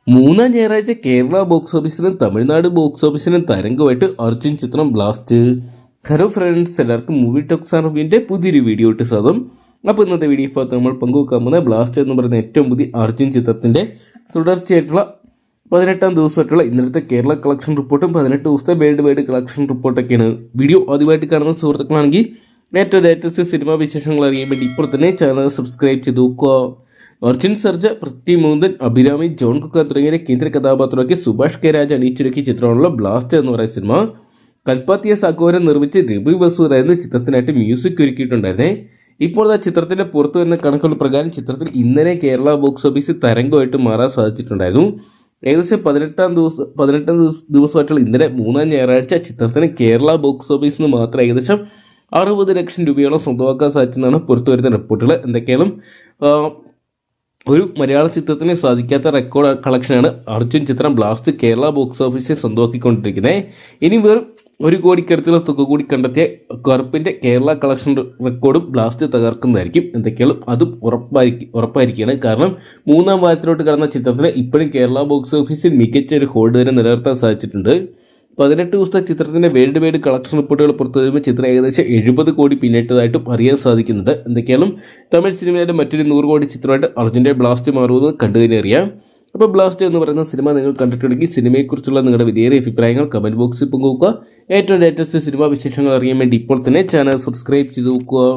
മൂന്നാം ഞായറാഴ്ച കേരള ബോക്സ് ഓഫീസിലും തമിഴ്നാട് ബോക്സ് ഓഫീസിലും തരംഗമായിട്ട് അർജുൻ ചിത്രം ബ്ലാസ്റ്റ്. ഹലോ ഫ്രണ്ട്സ്, എല്ലാവർക്കും മൂവി ടോക്സ് ആൻഡ് റിവ്യൂവിൻ്റെ പുതിയൊരു വീഡിയോ ഇട്ട് സ്വാഗതം. അപ്പോൾ ഇന്നത്തെ വീഡിയോ ഭാഗത്ത് നമ്മൾ പങ്കുവെക്കാൻ പോകുന്ന ബ്ലാസ്റ്റ് എന്ന് പറയുന്ന ഏറ്റവും പുതിയ അർജുൻ ചിത്രത്തിൻ്റെ തുടർച്ചയായിട്ടുള്ള 18ാം ദിവസമായിട്ടുള്ള ഇന്നലത്തെ കേരള കളക്ഷൻ റിപ്പോർട്ടും 18 ദിവസത്തെ വേൾഡ് വൈഡ് കളക്ഷൻ റിപ്പോർട്ടൊക്കെയാണ്. വീഡിയോ ആദ്യമായിട്ട് കാണുന്ന സുഹൃത്തുക്കളാണെങ്കിൽ ഏറ്റവും ലേറ്റസ്റ്റ് സിനിമാ വിശേഷങ്ങൾ അറിയാൻ വേണ്ടി ഇപ്പോൾ തന്നെ ചാനൽ സബ്സ്ക്രൈബ് ചെയ്ത് നോക്കുക. അർജുൻ സർജ, പൃഥ്വി മോഹൻ, അഭിരാമി, ജോൺ കുക്ക തുടങ്ങിയ കേന്ദ്ര കഥാപാത്രമാക്കി സുഭാഷ് കെ രാജ് അണിയിച്ചൊരുക്കിയ ചിത്രമാണുള്ള ബ്ലാസ്റ്റ് എന്ന് പറയുന്ന സിനിമ. കൽപ്പാത്തിയ സാക്കോരം നിർമ്മിച്ച് രവി വസൂരായിരുന്നു ചിത്രത്തിനായിട്ട് മ്യൂസിക് ഒരുക്കിയിട്ടുണ്ടായിരുന്നേ. ഇപ്പോൾ ആ ചിത്രത്തിന്റെ പുറത്തു വരുന്ന കണക്കുകൾ പ്രകാരം ചിത്രത്തിൽ ഇന്നലെ കേരള ബോക്സ് ഓഫീസിൽ തരംഗമായിട്ട് മാറാൻ സാധിച്ചിട്ടുണ്ടായിരുന്നു. ഏകദേശം 18 ദിവസമായിട്ടുള്ള ഇന്നലെ മൂന്നാം ഞായറാഴ്ച ചിത്രത്തിന് കേരള ബോക്സ് ഓഫീസിൽ നിന്ന് മാത്രം ഏകദേശം 60 ലക്ഷം രൂപയോളം സ്വന്തമാക്കാൻ സാധിച്ചെന്നാണ് പുറത്തു വരുന്ന റിപ്പോർട്ടുകൾ. എന്തൊക്കെയാണ് ഒരു മലയാള ചിത്രത്തിന് സാധിക്കാത്ത റെക്കോർഡ് കളക്ഷനാണ് അർജുൻ ചിത്രം ബ്ലാസ്റ്റ് കേരള ബോക്സ് ഓഫീസിൽ സ്വന്തമാക്കിക്കൊണ്ടിരിക്കുന്നത്. ഇനി വെറും 1 കോടിക്കടുത്തുള്ള തുക കൂടി കണ്ടെത്തിയ കറുപ്പിന്റെ കേരള കളക്ഷൻ റെക്കോർഡും ബ്ലാസ്റ്റ് തകർക്കുന്നതായിരിക്കും. എന്തൊക്കെയാണ് അതും ഉറപ്പായിരിക്കുകയാണ്. കാരണം മൂന്നാം വാരത്തിലോട്ട് കടന്ന ചിത്രത്തിന് ഇപ്പോഴും കേരള ബോക്സ് ഓഫീസിൽ മികച്ച ഒരു ഹോൾഡ് വരെ നിലനിർത്താൻ സാധിച്ചിട്ടുണ്ട്. 18 ദിവസത്തെ ചിത്രത്തിന്റെ വേൾഡ് വൈഡ് കളക്ഷൻ റിപ്പോർട്ടുകൾ പുറത്തു വരുമ്പോൾ ചിത്രം ഏകദേശം 70 കോടി പിന്നിട്ടതായിട്ടും അറിയാൻ സാധിക്കുന്നുണ്ട്. എന്തൊക്കെയാണ് തമിഴ് സിനിമയുടെ മറ്റൊരു 100 കോടി ചിത്രമായിട്ട് അർജുൻ്റെ ബ്ലാസ്റ്റ് മാറുമെന്ന് കണ്ടു തന്നെ അറിയാം. അപ്പോൾ ബ്ലാസ്റ്റ് എന്ന് പറയുന്ന സിനിമ നിങ്ങൾ കണ്ടിട്ടുണ്ടെങ്കിൽ സിനിമയെക്കുറിച്ചുള്ള നിങ്ങളുടെ വിലയേറിയ അഭിപ്രായങ്ങൾ കമന്റ് ബോക്സിൽ പങ്കുവെക്കുക. ഏറ്റവും ലേറ്റസ്റ്റ് സിനിമാ വിശേഷങ്ങൾ അറിയാൻ വേണ്ടി ഇപ്പോൾ തന്നെ ചാനൽ സബ്സ്ക്രൈബ് ചെയ്ത് നോക്കുക.